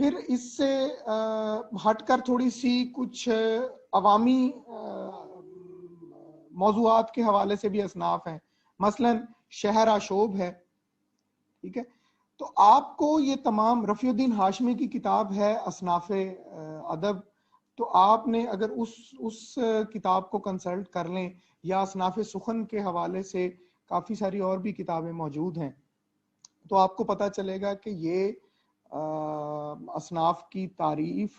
پھر اس سے ہٹ کر تھوڑی سی کچھ عوامی موضوعات کے حوالے سے بھی اصناف ہیں، مثلا شہر آشوب ہے، ٹھیک ہے. تو آپ کو یہ تمام رفیع الدین ہاشمی کی کتاب ہے اصناف ادب، تو آپ نے اگر اس کتاب کو کنسلٹ کر لیں، یا اصناف سخن کے حوالے سے کافی ساری اور بھی کتابیں موجود ہیں، تو آپ کو پتہ چلے گا کہ یہ اصناف کی تعریف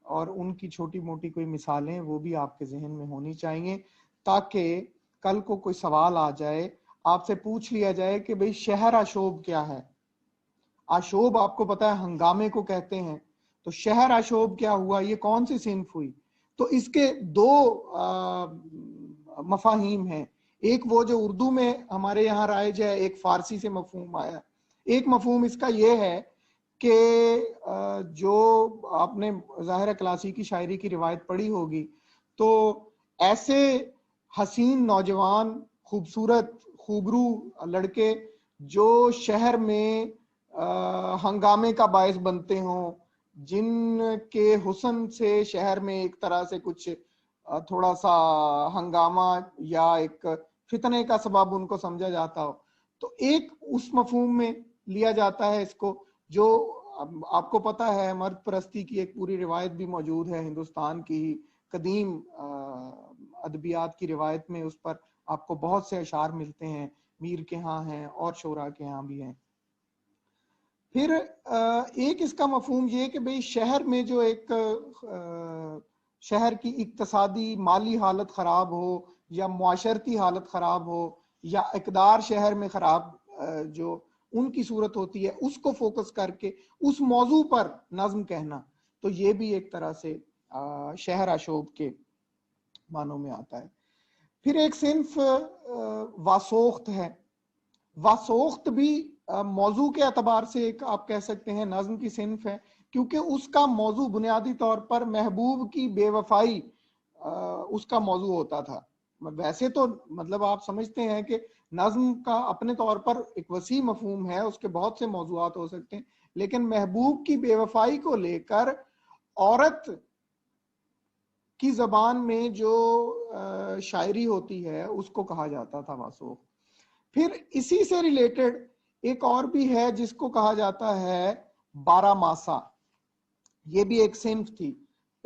اور ان کی چھوٹی موٹی کوئی مثالیں وہ بھی آپ کے ذہن میں ہونی چاہیے، تاکہ کل کو کوئی سوال آ جائے، آپ سے پوچھ لیا جائے کہ بھئی شہر آشوب کیا ہے. آشوب آپ کو پتا ہے ہنگامے کو کہتے ہیں، تو شہر آشوب کیا ہوا، یہ کون سی صنف ہوئی. تو اس کے دو مفاہیم ہیں، ایک وہ جو اردو میں ہمارے یہاں رائج ہے، ایک فارسی سے مفہوم آیا. ایک مفہوم اس کا یہ ہے کہ جو آپ نے ظاہر کلاسیکی شاعری کی روایت پڑھی ہوگی، تو ایسے حسین نوجوان خوبصورت خوبرو لڑکے جو شہر میں ہنگامے کا باعث بنتے ہوں، جن کے حسن سے شہر میں ایک طرح سے کچھ تھوڑا سا ہنگامہ یا ایک فتنے کا سبب ان کو سمجھا جاتا ہو، تو ایک اس مفہوم میں لیا جاتا ہے اس کو. جو آپ کو پتا ہے مرد پرستی کی ایک پوری روایت بھی موجود ہے ہندوستان کی قدیم ادبیات کی روایت میں، اس پر آپ کو بہت سے اشعار ملتے ہیں، میر کے ہاں ہیں اور شعراء کے ہاں بھی ہیں. پھر ایک اس کا مفہوم یہ کہ بھئی شہر میں جو ایک شہر کی اقتصادی مالی حالت خراب ہو، یا معاشرتی حالت خراب ہو، یا اقدار شہر میں خراب جو ان کی صورت ہوتی ہے، اس کو فوکس کر کے اس موضوع پر نظم کہنا، تو یہ بھی ایک طرح سے شہر آشوب کے معنوں میں آتا ہے. پھر ایک صنف واسوخت ہے. واسوخت بھی موضوع کے اعتبار سے ایک آپ کہہ سکتے ہیں نظم کی صنف ہے، کیونکہ اس کا موضوع بنیادی طور پر محبوب کی بے وفائی اس کا موضوع ہوتا تھا. ویسے تو مطلب آپ سمجھتے ہیں کہ نظم کا اپنے طور پر ایک وسیع مفہوم ہے، اس کے بہت سے موضوعات ہو سکتے ہیں، لیکن محبوب کی بے وفائی کو لے کر عورت کی زبان میں جو شاعری ہوتی ہے اس کو کہا جاتا تھا واسوخت. پھر اسی سے ریلیٹڈ ایک اور بھی ہے جس کو کہا جاتا ہے بارہ ماسا. یہ بھی ایک صنف تھی.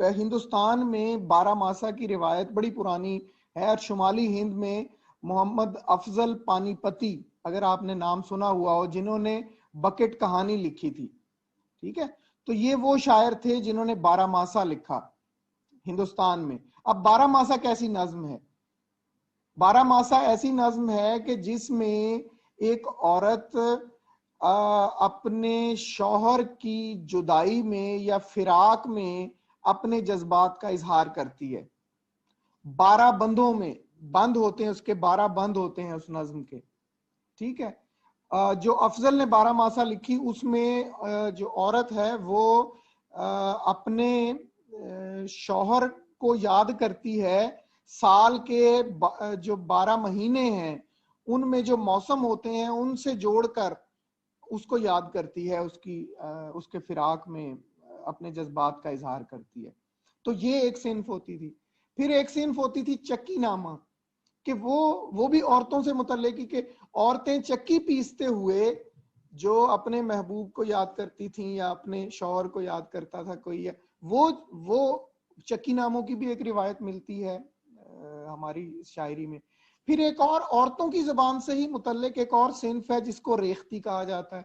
ہندوستان میں بارہ ماسا کی روایت بڑی پرانی ہے، اور شمالی ہند میں محمد افضل پانی پتی، اگر آپ نے نام سنا ہوا ہو، جنہوں نے بکٹ کہانی لکھی تھی، ٹھیک ہے، تو یہ وہ شاعر تھے جنہوں نے بارہ ماسا لکھا ہندوستان میں. اب بارہ ماسا کیسی نظم ہے؟ بارہ ماسا ایسی نظم ہے کہ جس میں ایک عورت اپنے شوہر کی جدائی میں یا فراق میں اپنے جذبات کا اظہار کرتی ہے. 12 بندوں میں بند ہوتے ہیں، اس کے 12 بند ہوتے ہیں اس نظم کے، ٹھیک ہے. جو افضل نے بارہ ماسا لکھی، اس میں جو عورت ہے وہ اپنے شوہر کو یاد کرتی ہے، سال کے جو 12 مہینے ہیں ان میں جو موسم ہوتے ہیں ان سے جوڑ کر اس کو یاد کرتی ہے، اس کے فراق میں اپنے جذبات کا اظہار کرتی ہے. تو یہ ایک صنف ہوتی تھی. پھر ایک صنف ہوتی تھی چکی نامہ، کہ وہ بھی عورتوں سے متعلق ہی، کہ عورتیں چکی پیستے ہوئے جو اپنے محبوب کو یاد کرتی تھیں یا اپنے شوہر کو یاد کرتا تھا کوئی، وہ چکی ناموں کی بھی ایک روایت ملتی ہے ہماری شاعری میں. پھر ایک اور عورتوں کی زبان سے ہی متعلق ایک اور صنف ہے جس کو ریختی کہا جاتا ہے،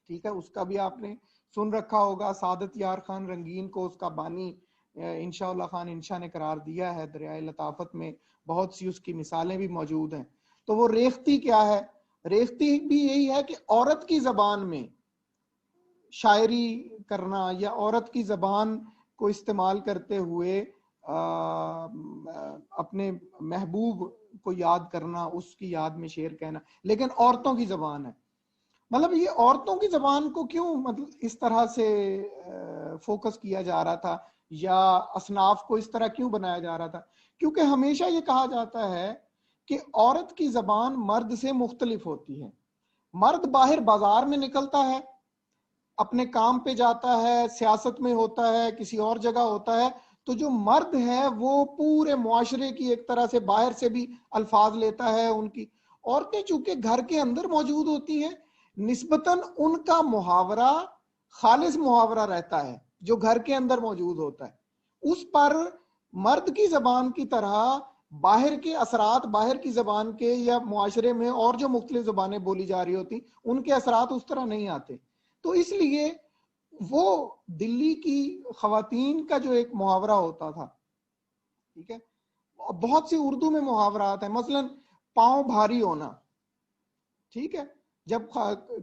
ٹھیک ہے. اس کا بھی آپ نے سن رکھا ہوگا. سعادت یار خان رنگین کو اس کا بانی انشاء اللہ خان انشا نے قرار دیا ہے. دریائے لطافت میں بہت سی اس کی مثالیں بھی موجود ہیں. تو وہ ریختی کیا ہے؟ ریختی بھی یہی ہے کہ عورت کی زبان میں شاعری کرنا، یا عورت کی زبان کو استعمال کرتے ہوئے اپنے محبوب کو یاد کرنا، اس کی یاد میں شعر کہنا، لیکن عورتوں کی زبان ہے. مطلب یہ عورتوں کی زبان کو کیوں مطلب اس طرح سے فوکس کیا جا رہا تھا، یا اصناف کو اس طرح کیوں بنایا جا رہا تھا؟ کیونکہ ہمیشہ یہ کہا جاتا ہے کہ عورت کی زبان مرد سے مختلف ہوتی ہے. مرد باہر بازار میں نکلتا ہے اپنے کام پہ جاتا ہے، سیاست میں ہوتا ہے، کسی اور جگہ ہوتا ہے، تو جو مرد ہے وہ پورے معاشرے کی ایک طرح سے باہر سے بھی الفاظ لیتا ہے ان کی. عورتیں چونکہ گھر کے اندر موجود ہوتی ہیں، نسبتاً ان کا محاورہ خالص محاورہ رہتا ہے جو گھر کے اندر موجود ہوتا ہے. اس پر مرد کی زبان کی طرح باہر کے اثرات، باہر کی زبان کے یا معاشرے میں اور جو مختلف زبانیں بولی جا رہی ہوتی ان کے اثرات اس طرح نہیں آتے. تو اس لیے وہ دلی کی خواتین کا جو ایک محاورہ ہوتا تھا، ٹھیک ہے، بہت سی اردو میں محاورات ہیں، مثلا پاؤں بھاری ہونا، ٹھیک ہے، جب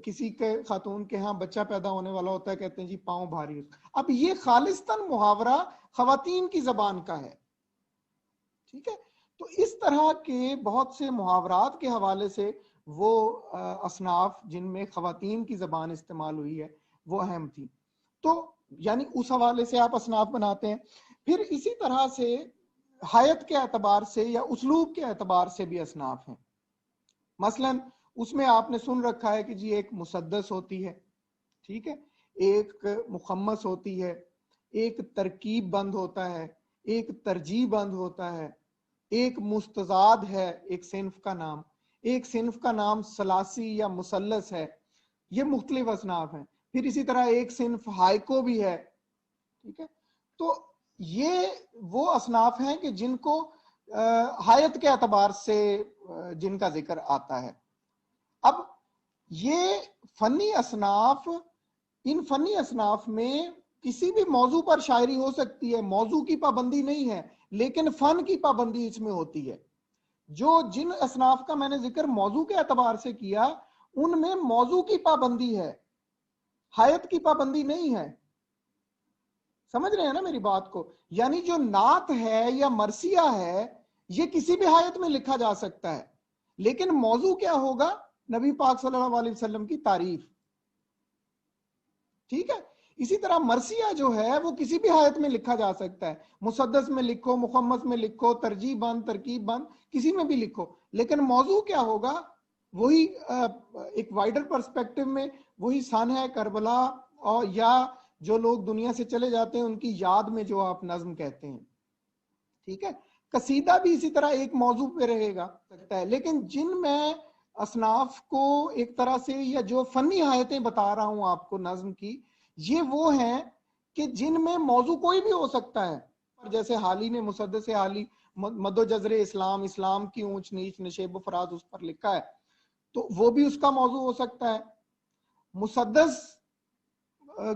کسی کے خاتون کے ہاں بچہ پیدا ہونے والا ہوتا ہے کہتے ہیں جی پاؤں بھاری. اب یہ خالصتاً محاورہ خواتین کی زبان کا ہے، ٹھیک ہے. تو اس طرح کے بہت سے محاورات کے حوالے سے وہ اصناف جن میں خواتین کی زبان استعمال ہوئی ہے وہ اہم تھی. تو یعنی اس حوالے سے آپ اصناف بناتے ہیں. پھر اسی طرح سے حیت کے اعتبار سے یا اسلوب کے اعتبار سے بھی اصناف ہیں. مثلا اس میں آپ نے سن رکھا ہے کہ جی ایک مسدس ہوتی ہے، ٹھیک ہے، ایک مخمس ہوتی ہے، ایک ترکیب بند ہوتا ہے، ایک ترجیح بند ہوتا ہے، ایک مستضاد ہے ایک صنف کا نام، ایک صنف کا نام ثلاثی یا مثلث ہے. یہ مختلف اصناف ہیں. پھر اسی طرح ایک صنف ہائیکو بھی ہے، ٹھیک ہے. تو یہ وہ اصناف ہیں کہ جن کو حیت کے اعتبار سے جن کا ذکر آتا ہے. اب یہ فنی اصناف، ان فنی اصناف میں کسی بھی موضوع پر شاعری ہو سکتی ہے، موضوع کی پابندی نہیں ہے، لیکن فن کی پابندی اس میں ہوتی ہے. جو جن اصناف کا میں نے ذکر موضوع کے اعتبار سے کیا ان میں موضوع کی پابندی ہے، حیت کی پابندی نہیں ہے. سمجھ رہے ہیں نا میری بات کو؟ یعنی جو نعت ہے یا مرثیہ ہے یہ کسی بھی حیت میں لکھا جا سکتا ہے، لیکن موضوع کیا ہوگا؟ نبی پاک صلی اللہ علیہ وسلم کی تعریف، ٹھیک ہے. اسی طرح مرثیہ جو ہے وہ کسی بھی حیت میں لکھا جا سکتا ہے، مسدس میں لکھو، مخمس میں لکھو، ترجیح بند، ترکیب بند، کسی میں بھی لکھو، لیکن موضوع کیا ہوگا؟ وہی ایک وائڈر پرسپیکٹو میں وہی سن ہے کربلا، اور یا جو لوگ دنیا سے چلے جاتے ہیں ان کی یاد میں جو آپ نظم کہتے ہیں، ٹھیک ہے. قصیدہ بھی اسی طرح ایک موضوع پہ رہے گا سکتا ہے. لیکن جن میں اصناف کو ایک طرح سے یا جو فنی حیتیں بتا رہا ہوں آپ کو نظم کی، یہ وہ ہیں کہ جن میں موضوع کوئی بھی ہو سکتا ہے. جیسے حالی نے مسدس حالی مد و جزر اسلام، اسلام کی اونچ نیچ نشیب و فراز اس پر لکھا ہے، تو وہ بھی اس کا موضوع ہو سکتا ہے. مسدس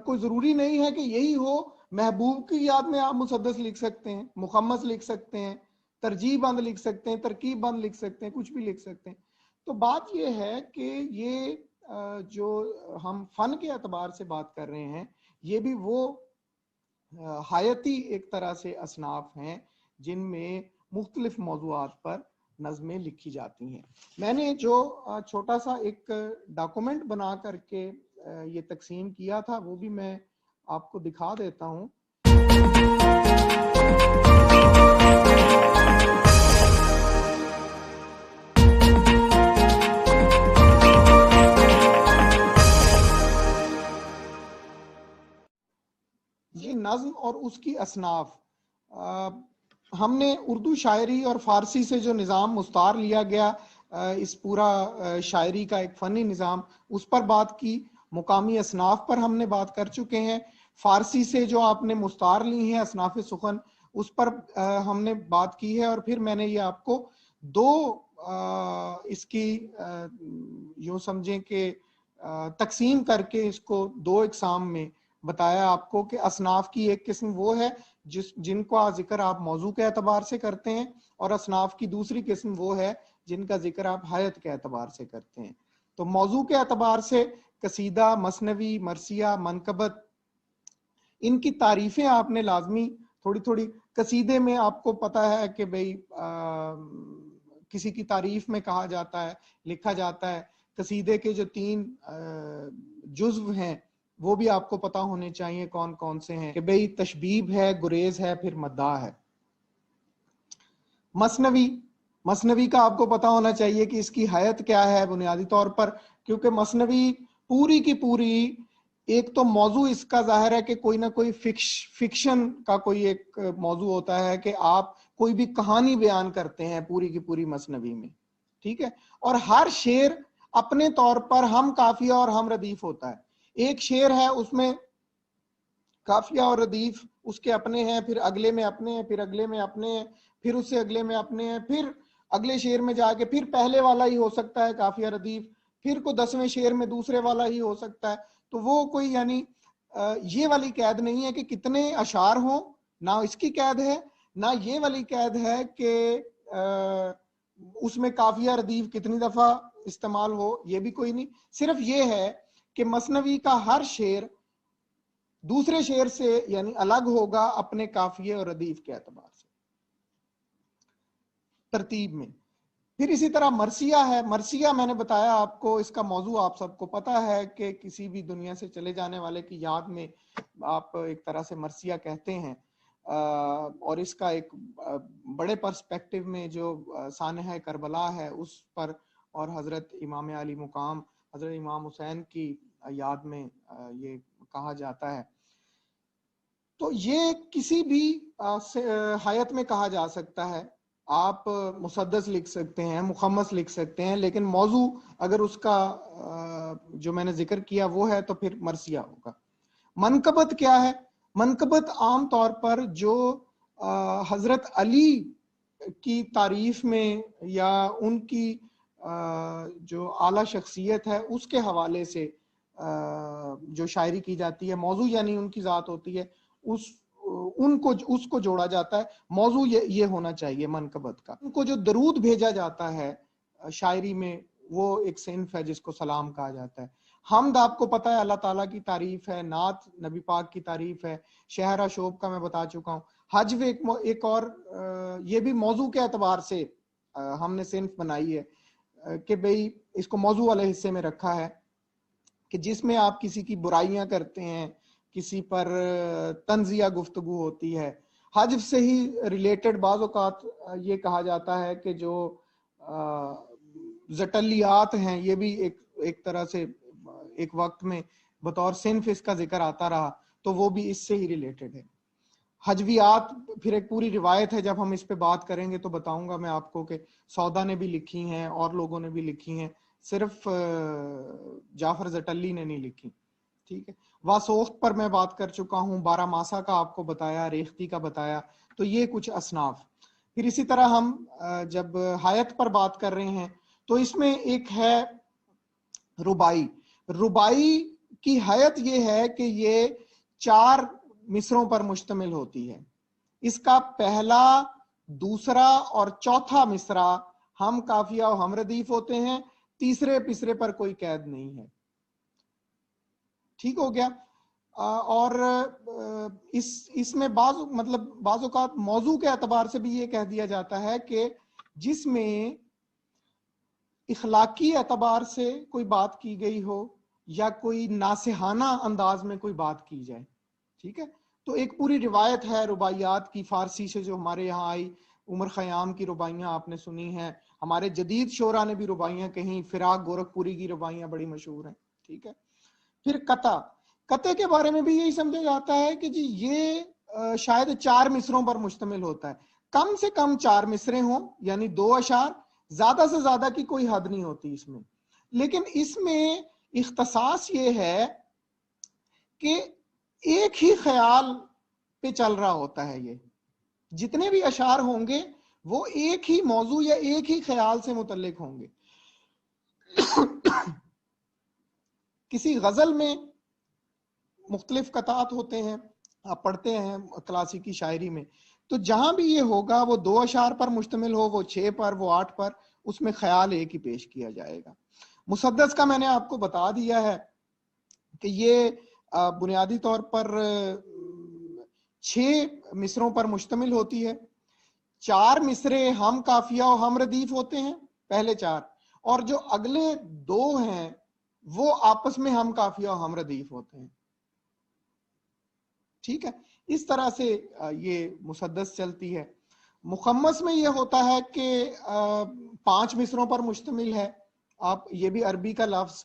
کوئی ضروری نہیں ہے کہ یہی ہو، محبوب کی یاد میں آپ مسدس لکھ سکتے ہیں، مخمس لکھ سکتے ہیں، ترجیح بند لکھ سکتے ہیں، ترکیب بند لکھ سکتے ہیں، کچھ بھی لکھ سکتے ہیں. تو بات یہ ہے کہ یہ جو ہم فن کے اعتبار سے بات کر رہے ہیں یہ بھی وہ حیاتی ایک طرح سے اصناف ہیں جن میں مختلف موضوعات پر نظمیں لکھی جاتی ہیں. میں نے جو چھوٹا سا ایک ڈاکومنٹ بنا کر کے یہ تقسیم کیا تھا وہ بھی میں آپ کو دکھا دیتا ہوں. یہ نظم اور اس کی اصناف، ہم نے اردو شاعری اور فارسی سے جو نظام مستعار لیا گیا، اس پورا شاعری کا ایک فنی نظام، اس پر بات کی. مقامی اصناف پر ہم نے بات کر چکے ہیں. فارسی سے جو آپ نے مستعار لی ہیں اصناف سخن، اس پر ہم نے بات کی ہے. اور پھر میں نے یہ آپ کو دو اس کی یوں سمجھیں کہ تقسیم کر کے اس کو دو اقسام میں بتایا آپ کو کہ اصناف کی ایک قسم وہ ہے جن کا ذکر آپ موضوع کے اعتبار سے کرتے ہیں، اور اصناف کی دوسری قسم وہ ہے جن کا ذکر آپ حیت کے اعتبار سے کرتے ہیں. تو موضوع کے اعتبار سے قصیدہ، مثنوی، مرثیہ، منقبت، ان کی تعریفیں آپ نے لازمی تھوڑی تھوڑی. قصیدے میں آپ کو پتا ہے کہ بھئی کسی کی تعریف میں کہا جاتا ہے، لکھا جاتا ہے. قصیدے کے جو 3 جزو ہیں وہ بھی آپ کو پتا ہونے چاہیے کون کون سے ہیں، کہ بھئی تشبیب ہے، گریز ہے، پھر مداح ہے. مثنوی کا آپ کو پتا ہونا چاہیے کہ اس کی حیت کیا ہے بنیادی طور پر، کیونکہ مثنوی پوری کی پوری ایک تو موضوع اس کا ظاہر ہے کہ کوئی نہ کوئی فکشن کا کوئی ایک موضوع ہوتا ہے کہ آپ کوئی بھی کہانی بیان کرتے ہیں پوری کی پوری مثنوی میں، ٹھیک ہے، اور ہر شعر اپنے طور پر ہم قافیہ اور ہم ردیف ہوتا ہے. ایک شعر ہے اس میں قافیہ اور ردیف اس کے اپنے ہیں، پھر اگلے میں اپنے ہیں، پھر اگلے میں اپنے ہیں، پھر اس سے اگلے میں اپنے ہیں، پھر اگلے شعر میں جا کے پھر پہلے والا ہی ہو سکتا ہے قافیہ ردیف، پھر کو 10ویں شعر میں دوسرے والا ہی ہو سکتا ہے. تو وہ کوئی یعنی یہ والی قید نہیں ہے کہ کتنے اشعار ہوں، نہ اس کی قید ہے، نہ یہ والی قید ہے کہ اس میں قافیہ ردیف کتنی دفعہ استعمال ہو، یہ بھی کوئی نہیں. صرف یہ ہے کہ مثنوی کا ہر شعر دوسرے شعر سے یعنی الگ ہوگا اپنے قافیے اور ردیف کے اعتبار سے ترتیب میں. پھر اسی طرح مرثیہ ہے. مرثیہ میں نے بتایا آپ کو، اس کا موضوع آپ سب کو پتا ہے کہ کسی بھی دنیا سے چلے جانے والے کی یاد میں آپ ایک طرح سے مرثیہ کہتے ہیں، اور اس کا ایک بڑے پرسپیکٹو میں جو سانحہ کربلا ہے اس پر، اور حضرت امام علی مقام حضرت امام حسین کی یاد میں یہ کہا جاتا ہے. تو یہ کسی بھی حیت میں کہا جا سکتا ہے. آپ مسدس لکھ سکتے ہیں، مخمس لکھ سکتے ہیں، لیکن موضوع اگر اس کا جو میں نے ذکر کیا وہ ہے تو پھر مرثیہ ہوگا. منقبت کیا ہے؟ منقبت عام طور پر جو حضرت علی کی تعریف میں یا ان کی جو اعلیٰ شخصیت ہے اس کے حوالے سے جو شاعری کی جاتی ہے، موضوع یعنی ان کی ذات ہوتی ہے، اس کو جوڑا جاتا ہے. موضوع یہ ہونا چاہیے منقبت کا. ان کو جو درود بھیجا جاتا ہے شاعری میں، وہ ایک صنف ہے جس کو سلام کہا جاتا ہے. حمد آپ کو پتا ہے اللہ تعالیٰ کی تعریف ہے، نعت نبی پاک کی تعریف ہے، شہر شوب کا میں بتا چکا ہوں. حج ایک اور یہ بھی موضوع کے اعتبار سے ہم نے صنف بنائی ہے کہ بھئی اس کو موضوع والے حصے میں رکھا ہے کہ جس میں آپ کسی کی برائیاں کرتے ہیں، کسی پر طنزیہ گفتگو ہوتی ہے. حج سے ہی ریلیٹڈ بعض اوقات یہ کہا جاتا ہے کہ جو زٹلیات ہیں یہ بھی ایک طرح سے ایک وقت میں بطور صنف اس کا ذکر آتا رہا، تو وہ بھی اس سے ہی ریلیٹڈ ہے. حجویات پھر ایک پوری روایت ہے، جب ہم اس پہ بات کریں گے تو بتاؤں گا میں آپ کو کہ سودا نے بھی لکھی ہیں اور لوگوں نے بھی لکھی ہیں، صرف جعفر زٹلی نے نہیں لکھی. ٹھیک ہے. واسوخت پر میں بات کر چکا ہوں، 12 ماسا کا آپ کو بتایا، ریختی کا بتایا. تو یہ کچھ اصناف. پھر اسی طرح ہم جب حیت پر بات کر رہے ہیں تو اس میں ایک ہے ربائی. ربائی کی حیت یہ ہے کہ یہ 4 مصروں پر مشتمل ہوتی ہے. اس کا پہلا، دوسرا اور چوتھا مصرع ہم قافیہ و ہم ردیف ہوتے ہیں، تیسرے پسرے پر کوئی قید نہیں ہے. ٹھیک ہو گیا. اور اس میں بعض اوقات موضوع کے اعتبار سے بھی یہ کہہ دیا جاتا ہے کہ جس میں اخلاقی اعتبار سے کوئی بات کی گئی ہو یا کوئی ناصحانہ انداز میں کوئی بات کی جائے. ٹھیک ہے. تو ایک پوری روایت ہے رباعیات کی، فارسی سے جو ہمارے یہاں آئی. عمر خیام کی رباعیاں آپ نے سنی ہیں، ہمارے جدید شعراء نے بھی رباعیاں کہیں، فراق گورکھپوری کی رباعیاں بڑی مشہور ہیں. ٹھیک ہے. پھر قطع کے بارے میں بھی یہی سمجھا جاتا ہے کہ جی یہ شاید 4 مصروں پر مشتمل ہوتا ہے، کم سے کم 4 مصرے ہوں، یعنی 2 اشعار، زیادہ سے زیادہ کی کوئی حد نہیں ہوتی اس میں. لیکن اس میں اختصاص یہ ہے کہ ایک ہی خیال پہ چل رہا ہوتا ہے. یہ جتنے بھی اشعار ہوں گے وہ ایک ہی موضوع یا ایک ہی خیال سے متعلق ہوں گے. کسی غزل میں مختلف قطعات ہوتے ہیں، آپ پڑھتے ہیں کلاسیکی شاعری میں، تو جہاں بھی یہ ہوگا وہ 2 اشعار پر مشتمل ہو، وہ 6 پر، وہ 8 پر، اس میں خیال ایک ہی پیش کیا جائے گا. مسدس کا میں نے آپ کو بتا دیا ہے کہ یہ بنیادی طور پر 6 مصروں پر مشتمل ہوتی ہے. 4 مصرے ہم قافیہ و ہم ردیف ہوتے ہیں، پہلے 4، اور جو اگلے 2 ہیں وہ آپس میں ہم قافیہ و ہم ردیف ہوتے ہیں. ٹھیک ہے. اس طرح سے یہ مسدس چلتی ہے. مخمس میں یہ ہوتا ہے کہ 5 مصروں پر مشتمل ہے. آپ یہ بھی عربی کا لفظ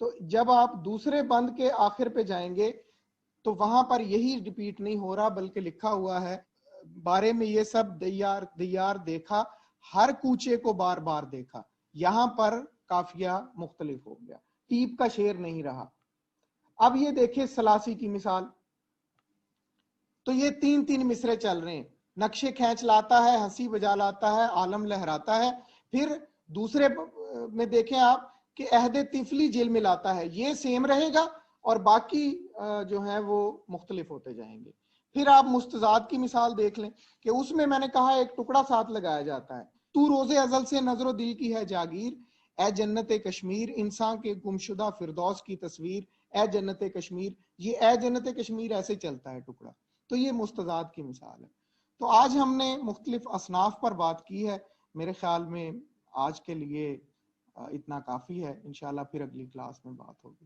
تو جب آپ دوسرے بند کے آخر پہ جائیں گے تو وہاں پر یہی ریپیٹ نہیں ہو رہا، بلکہ لکھا ہوا ہے بارے میں یہ سب دیار دیار دیکھا، ہر کوچے کو بار بار دیکھا. یہاں پر قافیہ مختلف ہو گیا، ٹیپ کا شعر نہیں رہا. اب یہ دیکھیں سلاسی کی مثال، تو یہ تین تین مصرے چل رہے ہیں، نقشے کھینچ لاتا ہے، ہنسی بجا لاتا ہے، عالم لہراتا ہے. پھر دوسرے میں دیکھیں آپ کہ عہد طفلی جیل میں لاتا ہے، یہ سیم رہے گا اور باقی جو ہیں وہ مختلف ہوتے جائیں گے. پھر آپ مستضاد کی مثال دیکھ لیں کہ اس میں نے کہا ایک ٹکڑا ساتھ لگایا جاتا ہے، تو روز ازل سے نظر و دل کی ہے جاگیر، اے جنت کشمیر، انسان کے گمشدہ فردوس کی تصویر، اے جنت کشمیر. یہ اے جنت کشمیر ایسے چلتا ہے ٹکڑا. تو یہ مستضاد کی مثال ہے. تو آج ہم نے مختلف اصناف پر بات کی ہے. میرے خیال میں آج کے لیے اتنا کافی ہے، انشاءاللہ پھر اگلی کلاس میں بات ہوگی.